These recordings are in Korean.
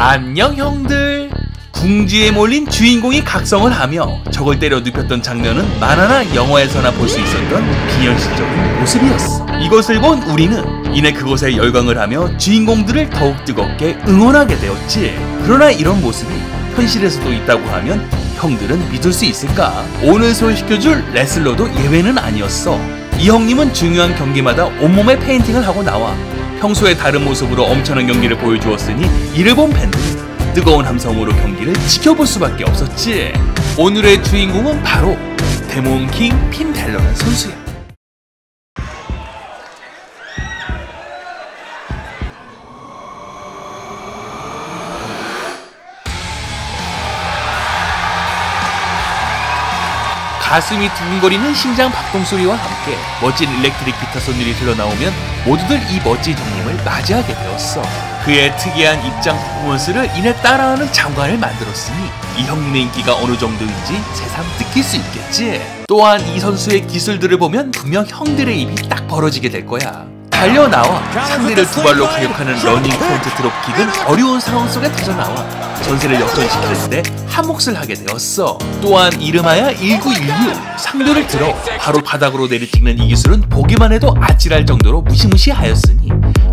안녕 형들. 궁지에 몰린 주인공이 각성을 하며 적을 때려 눕혔던 장면은 만화나 영화에서나 볼 수 있었던 비현실적인 모습이었어. 이것을 본 우리는 이내 그것에 열광을 하며 주인공들을 더욱 뜨겁게 응원하게 되었지. 그러나 이런 모습이 현실에서도 있다고 하면 형들은 믿을 수 있을까? 오늘 소개시켜줄 레슬러도 예외는 아니었어. 이 형님은 중요한 경기마다 온몸에 페인팅을 하고 나와 평소의 다른 모습으로 엄청난 경기를 보여주었으니 이를 본 팬들은 뜨거운 함성으로 경기를 지켜볼 수밖에 없었지. 오늘의 주인공은 바로 데몬킹 핀 벨러라는 선수야. 가슴이 두근거리는 심장 박동 소리와 함께 멋진 일렉트릭 기타 소리들이 흘러나오면 모두들 이 멋진 형님을 맞이하게 되었어. 그의 특이한 입장 퍼포먼스를 이내 따라하는 장관을 만들었으니 이 형님의 인기가 어느 정도인지 새삼 느낄 수 있겠지. 또한 이 선수의 기술들을 보면 분명 형들의 입이 딱 벌어지게 될 거야. 달려나와 상대를 두 발로 가격하는 러닝 프론트 드롭킥은 어려운 상황 속에 터져나와 전세를 역전시킬 때 한 몫을 하게 되었어. 또한 이름하여 1916 상도를 들어 바로 바닥으로 내리찍는 이 기술은 보기만 해도 아찔할 정도로 무시무시하였으니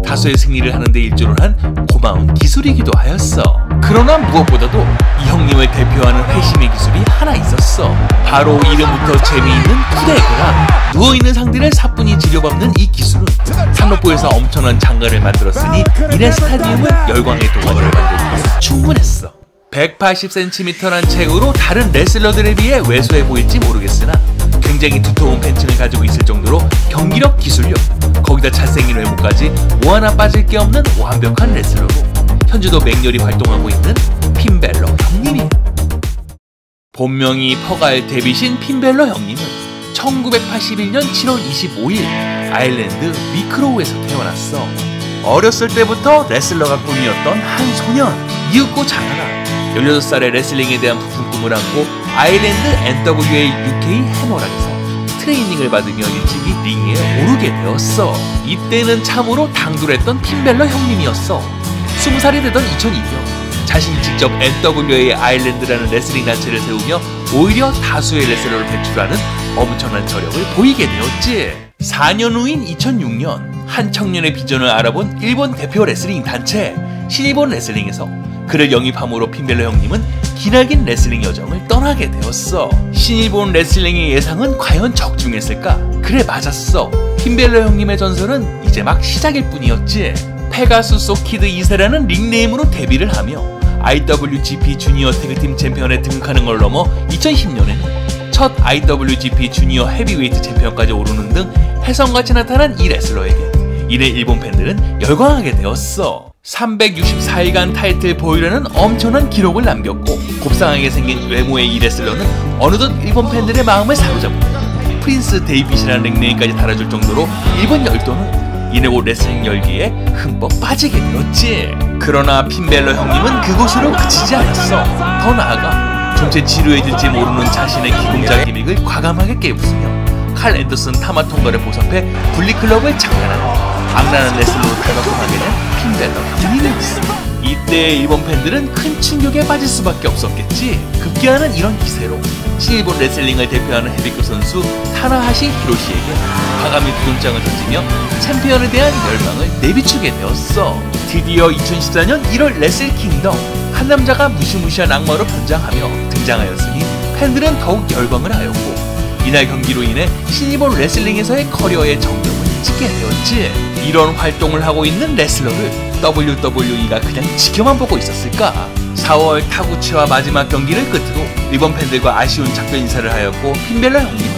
다수의 승리를 하는 데 일조를 한 고마운 기술이기도 하였어. 그러나 무엇보다도 이 형님을 대표하는 회심의 기술이 하나 있었어. 바로 이름부터 재미있는 푸데그라. 누워있는 상대를 사뿐히 지려밟는 이 기술은 산록보에서 엄청난 장가를 만들었으니 이내 스타디움은 열광의 동화를 만들기에 충분했어. 180cm란 체구로 다른 레슬러들에 비해 왜소해 보일지 모르겠으나 굉장히 두터운 팬층을 가지고 있을 정도로 경기력, 기술력, 거기다 잘생긴 외모까지 뭐 하나 빠질 게 없는 완벽한 레슬러로 현재도 맹렬히 활동하고 있는 핀 벨러 형님이에요. 본명이 퍼갈 데빗인 핀 벨러 형님은 1981년 7월 25일 아일랜드 위크로우에서 태어났어. 어렸을 때부터 레슬러가 꿈이었던 한 소년. 이윽고 자라나 16살의 레슬링에 대한 부푼 꿈을 안고 아일랜드 NWA UK 해머락에서 트레이닝을 받으며 일찍이 링에 오르게 되었어. 이때는 참으로 당돌했던 핀 벨러 형님이었어. 20살이 되던 2002년 자신이 직접 NWA 아일랜드라는 레슬링 단체를 세우며 오히려 다수의 레슬러를 배출하는 엄청난 저력을 보이게 되었지. 4년 후인 2006년 한 청년의 비전을 알아본 일본 대표 레슬링 단체 신일본 레슬링에서 그를 영입함으로 핀 벨러 형님은 기나긴 레슬링 여정을 떠나게 되었어. 신일본 레슬링의 예상은 과연 적중했을까? 그래, 맞았어. 핀 벨러 형님의 전설은 이제 막 시작일 뿐이었지. 페가수스 키드 2세라는 닉네임으로 데뷔를 하며 IWGP 주니어 태그팀 챔피언에 등극하는 걸 넘어 2010년에는 첫 IWGP 주니어 헤비웨이트 챔피언까지 오르는 등 혜성같이 나타난 이 레슬러에게 이내 일본 팬들은 열광하게 되었어. 364일간 타이틀 보유라는 엄청난 기록을 남겼고 곱상하게 생긴 외모의 이 레슬러는 어느덧 일본 팬들의 마음을 사로잡고 프린스 데이빗이라는 닉네임까지 달아줄 정도로 일본 열도는 이내 곧 레슬링 열기에 흠뻑 빠지게 되었지. 그러나 핀 벨러 형님은 그곳으로 그치지 않았어. 더 나아가 좀체 지루해질지 모르는 자신의 기공자 기믹을 과감하게 깨부수며 칼 앤더슨 타마통가를 보섭해 분리클럽을 창간하는 악랄한 레슬러로 탈바꿈하게 된 핀 벨러 형님이었어. 이때 일본 팬들은 큰 충격에 빠질 수밖에 없었겠지. 급기야는 이런 기세로 신일본 레슬링을 대표하는 헤비급 선수 타나하시 히로시에게 과감히 부동장을 던지며 챔피언에 대한 열망을 내비추게 되었어. 드디어 2014년 1월 레슬 킹덤 한 남자가 무시무시한 악마로 변장하며 등장하였으니 팬들은 더욱 열광을 하였고 이날 경기로 인해 신일본 레슬링에서의 커리어의 정점을 찍게 되었지. 이런 활동을 하고 있는 레슬러를 WWE가 그냥 지켜만 보고 있었을까? 4월 타구치와 마지막 경기를 끝으로 일본 팬들과 아쉬운 작별 인사를 하였고 핀 벨러 형님은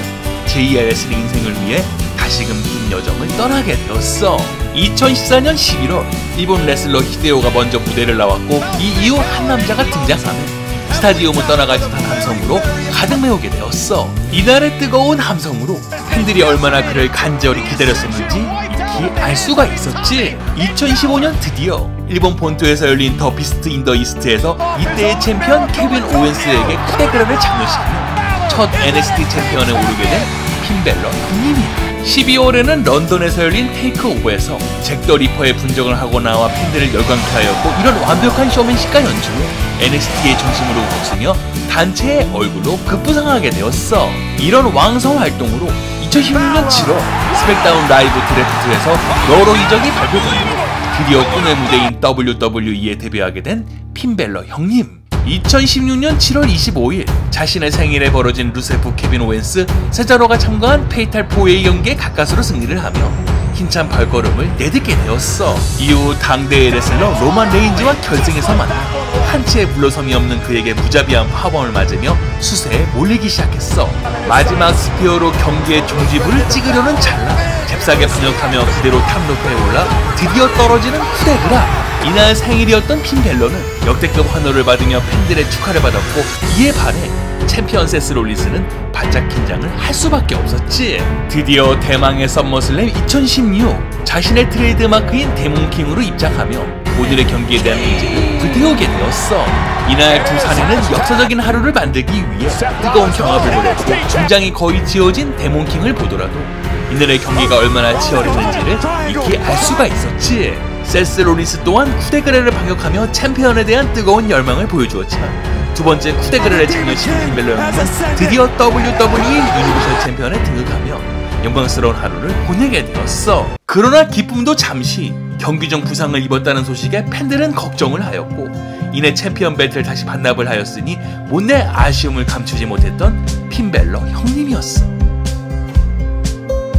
제2의 레슬링 인생을 위해 다시금 긴 여정을 떠나게 되었어. 2014년 11월 일본 레슬러 히데오가 먼저 무대를 나왔고 이 이후 한 남자가 등장하며 스타디움을 떠나갈 듯한 함성으로 가득 메우게 되었어. 이날의 뜨거운 함성으로 팬들이 얼마나 그를 간절히 기다렸었는지 익히 알 수가 있었지. 2015년 드디어 일본 본토에서 열린 더 비스트 인 더 이스트에서 이때의 챔피언 케빈 오웬스에게 쿠데그라를 장려시키며 첫 NXT 챔피언에 오르게 된 핀 벨러 형님이야. 12월에는 런던에서 열린 테이크오버에서 잭 더 리퍼의 분장을 하고 나와 팬들을 열광케 하였고, 이런 완벽한 쇼맨십과 연주로 NXT의 중심으로 섰으며 단체의 얼굴로 급부상하게 되었어. 이런 왕성 활동으로 2016년 7월 스맥다운 라이브 드래프트에서 여러 이적이 발표되고 드디어 꿈의 무대인 WWE에 데뷔하게 된 핀벨러 형님. 2016년 7월 25일 자신의 생일에 벌어진 루세프 케빈 오웬스 세자로가 참가한 페이탈 4웨이 경기에 가까스로 승리를 하며 힘찬 발걸음을 내딛게 되었어. 이후 당대의 레슬러 로만 레인즈와 결승에서 만나 한치의 물러섬이 없는 그에게 무자비한 파범을 맞으며 수세에 몰리기 시작했어. 마지막 스피어로 경기의 종지부를 찍으려는 찰나 잽싸게 반격하며 그대로 탑로프에 올라 드디어 떨어지는 쿠데그라. 이날 생일이었던 핀벨러는 역대급 환호를 받으며 팬들의 축하를 받았고, 이에 반해 챔피언 세스 롤린스는 바짝 긴장을 할 수밖에 없었지. 드디어 대망의 썸머슬램 2016 자신의 트레이드마크인 데몬킹으로 입장하며 오늘의 경기에 대한 의지를 불태우게 되었어. 이날 두 사내는 역사적인 하루를 만들기 위해 뜨거운 경합을 벌였고, 중장이 거의 지워진 데몬킹을 보더라도 이날의 경기가 얼마나 치열했는지를 익히 알 수가 있었지. 세스 롤린스 또한 쿠데그레를 반격하며 챔피언에 대한 뜨거운 열망을 보여주었지만, 두 번째 쿠데그레를 장려시킨 핀벨러 형님은 드디어 WWE 유니버셜 챔피언에 등극하며 영광스러운 하루를 보내게 되었어. 그러나 기쁨도 잠시, 경기 중 부상을 입었다는 소식에 팬들은 걱정을 하였고, 이내 챔피언 벨트를 다시 반납을 하였으니 못내 아쉬움을 감추지 못했던 핀벨러 형님이었어.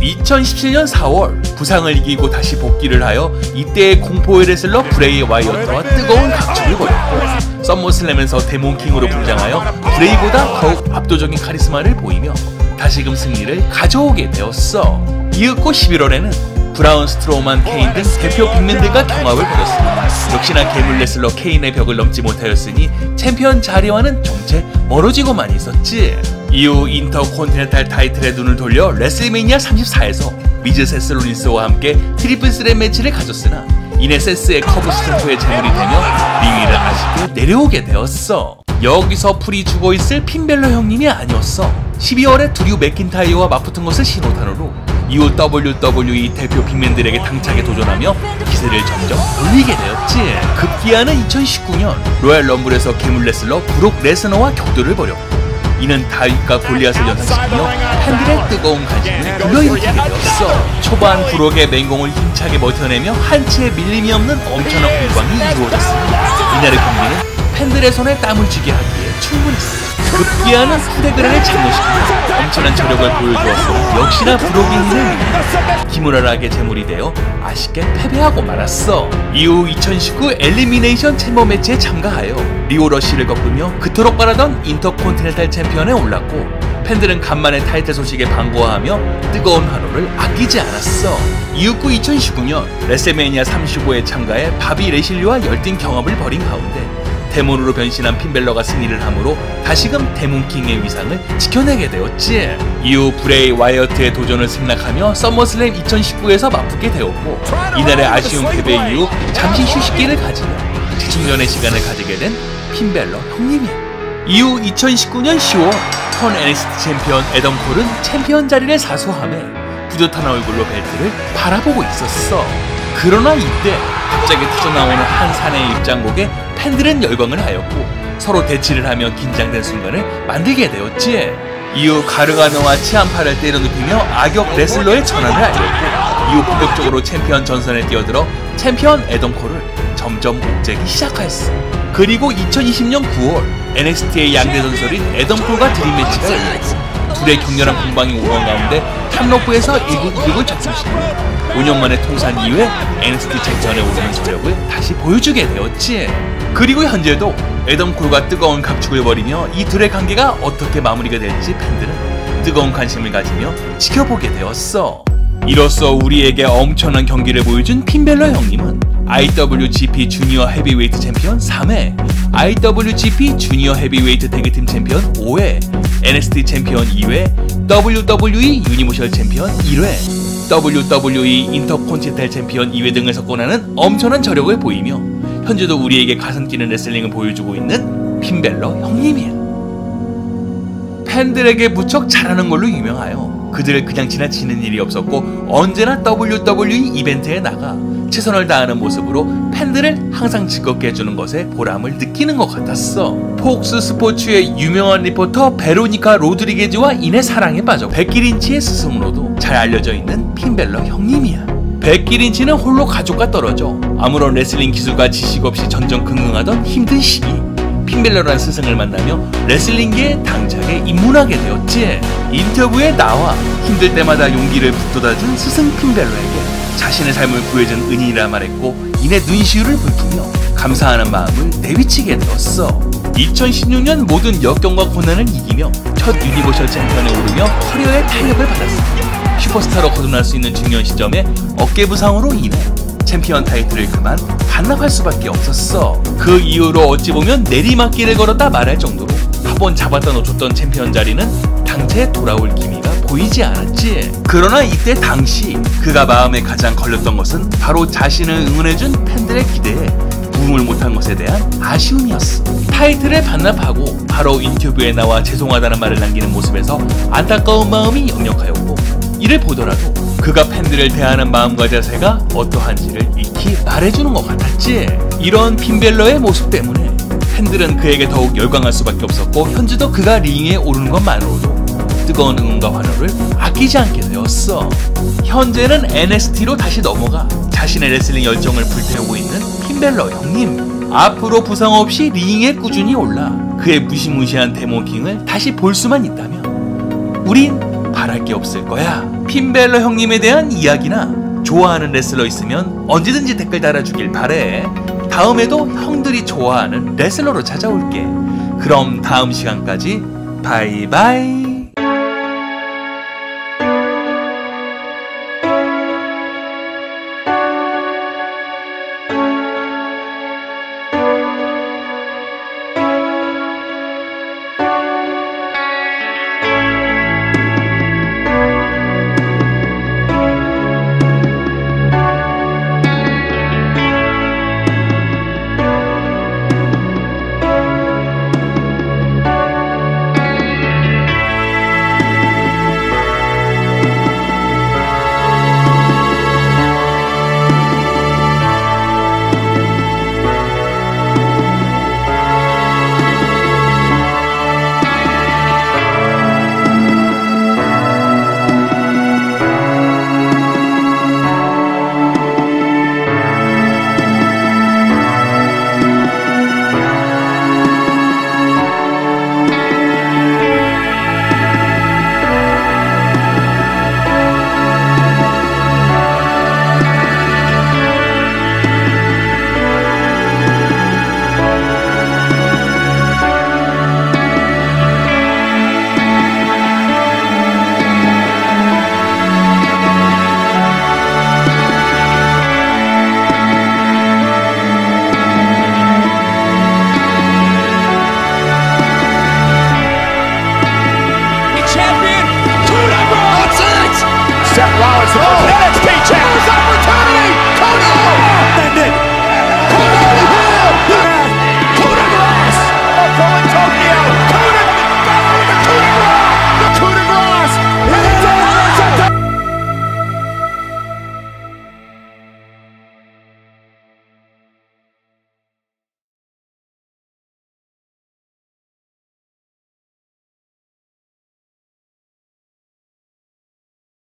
2017년 4월 부상을 이기고 다시 복귀를 하여 이때의 공포의 레슬러 브레이 와이어트와 뜨거운 각축을 벌였고, 썸머슬램에서 데몬킹으로 등장하여 브레이보다 더욱 압도적인 카리스마를 보이며 다시금 승리를 가져오게 되었어. 이윽고 11월에는 브라운 스트로만, 케인 등 대표 빅맨들과 경합을 벌였습니다. 역시나 괴물 레슬러 케인의 벽을 넘지 못하였으니 챔피언 자리와는 정체 멀어지고만 있었지. 이후 인터콘티넨탈 타이틀에 눈을 돌려 레슬매니아 34에서 미즈 세스 롤린스와 함께 트리플 스렛 매치를 가졌으나 이내 세스의 커브 스탬프에 제물이 되며 링 위를 아쉽게 내려오게 되었어. 여기서 풀이 죽어있을 핀벨러 형님이 아니었어. 12월에 드류 맥킨타이어와 맞붙은 것을 신호탄으로 이후 WWE 대표 빅맨들에게 당차게 도전하며 기세를 점점 올리게 되었지. 급기야는 2019년 로얄 럼블에서 괴물 레슬러 브록 레스너와 격돌을 벌였고, 이는 다윗과 골리앗을 연상시키며 팬들의 뜨거운 관심을 불러일으키게 되었어. 초반 브록의 맹공을 힘차게 버텨내며 한치의 밀림이 없는 엄청난 공방이 이루어졌습니다. 이날의 경기는 팬들의 손에 땀을 쥐게 하기에 충분했어. 급기야는 쿠데그레를 장려시키며 엄청난 저력을 보여주었으나 역시나 브록이 힘을 기무라락의 제물이 되어 아쉽게 패배하고 말았어. 이후 2019 엘리미네이션 챔버 매치에 참가하여 리오 러시를 꺾으며 그토록 바라던 인터콘티넨탈 챔피언에 올랐고, 팬들은 간만에 타이틀 소식에 반가워하며 뜨거운 환호를 아끼지 않았어. 이윽고 2019년 레슬매니아 35에 참가해 바비 레실리와 열띤 경합을 벌인 가운데 데몬으로 변신한 핀벨러가 승리를 하므로 다시금 데몬킹의 위상을 지켜내게 되었지. 이후 브레이 와이어트의 도전을 승낙하며 썸머슬램 2019에서 맞붙게 되었고, 이날의 아쉬운 패배 이후 잠시 휴식기를 가지며 재충전의 시간을 가지게 된 핀벨러 형님이야. 이후 2019년 10월 턴 NXT 챔피언 애덤 콜은 챔피언 자리를 사수하며 부젓한 얼굴로 벨트를 바라보고 있었어. 그러나 이때 갑자기 터져나오는 한 사내의 입장곡에 팬들은 열광을 하였고, 서로 대치를 하며 긴장된 순간을 만들게 되었지. 이후 가르가노와 치안파를 때려눕히며 악역 레슬러의 전환을 알렸고, 이후 본격적으로 챔피언 전선에 뛰어들어 챔피언 애덤 콜을 점점 옥죄기 시작하였어. 그리고 2020년 9월 NXT의 양대 전설인 애덤 콜과 드림 매치가 열렸고, 둘의 격렬한 공방이 오간 가운데 탑로프에서 1국 이륙을 적중시키고 5년 만에 통산 이후에 NXT 챔피언에 오르는 저력을 다시 보여주게 되었지. 그리고 현재도 애덤 콜과 뜨거운 각축을 벌이며 이 둘의 관계가 어떻게 마무리가 될지 팬들은 뜨거운 관심을 가지며 지켜보게 되었어. 이로써 우리에게 엄청난 경기를 보여준 핀벨러 형님은 IWGP 주니어 헤비웨이트 챔피언 3회, IWGP 주니어 헤비웨이트 태그팀 챔피언 5회, NXT 챔피언 2회, WWE 유니버셜 챔피언 1회, WWE 인터콘티넨탈 챔피언 2회 등을 석권하는 엄청난 저력을 보이며 현재도 우리에게 가슴 뛰는 레슬링을 보여주고 있는 핀벨러 형님이야. 팬들에게 무척 잘하는 걸로 유명하여 그들을 그냥 지나치는 일이 없었고 언제나 WWE 이벤트에 나가 최선을 다하는 모습으로 팬들을 항상 즐겁게 해주는 것에 보람을 느끼는 것 같았어. 폭스 스포츠의 유명한 리포터 베로니카 로드리게즈와 인해 사랑에 빠져 베키 린치의 스승으로도 잘 알려져 있는 핀벨러 형님이야. 베키 린치는 홀로 가족과 떨어져 아무런 레슬링 기술과 지식 없이 전전긍긍하던 힘든 시기, 핀벨러라는 스승을 만나며 레슬링계의 당장에 입문하게 되었지. 인터뷰에 나와 힘들 때마다 용기를 북돋아준 스승 핀벨러에게 자신의 삶을 구해준 은인이라 말했고, 이내 눈시울을 붉히며 감사하는 마음을 내비치게 되었어. 2016년 모든 역경과 고난을 이기며 첫 유니버셜 챔피언에 오르며 커리어의 탄력을 받았습니다. 슈퍼스타로 거듭날 수 있는 중요한 시점에 어깨 부상으로 인해 챔피언 타이틀을 그만 반납할 수밖에 없었어. 그 이후로 어찌 보면 내리막길을 걸었다 말할 정도로 한 번 잡았다 놓쳤던 챔피언 자리는 당최 돌아올 기미가 보이지 않았지. 그러나 이때 당시 그가 마음에 가장 걸렸던 것은 바로 자신을 응원해준 팬들의 기대에 부응을 못한 것에 대한 아쉬움이었어. 타이틀을 반납하고 바로 인터뷰에 나와 죄송하다는 말을 남기는 모습에서 안타까운 마음이 역력하였고, 이를 보더라도 그가 팬들을 대하는 마음과 자세가 어떠한지를 익히 말해주는 것 같았지. 이런 핀벨러의 모습 때문에 팬들은 그에게 더욱 열광할 수밖에 없었고, 현재도 그가 링에 오르는 것만으로도 뜨거운 응원과 환호를 아끼지 않게 되었어. 현재는 NXT로 다시 넘어가 자신의 레슬링 열정을 불태우고 있는 핀벨러 형님. 앞으로 부상 없이 링에 꾸준히 올라 그의 무시무시한 데모킹을 다시 볼 수만 있다면 우린 바랄 게 없을 거야. 핀벨러 형님에 대한 이야기나 좋아하는 레슬러 있으면 언제든지 댓글 달아주길 바래. 다음에도 형들이 좋아하는 레슬러로 찾아올게. 그럼 다음 시간까지 바이바이.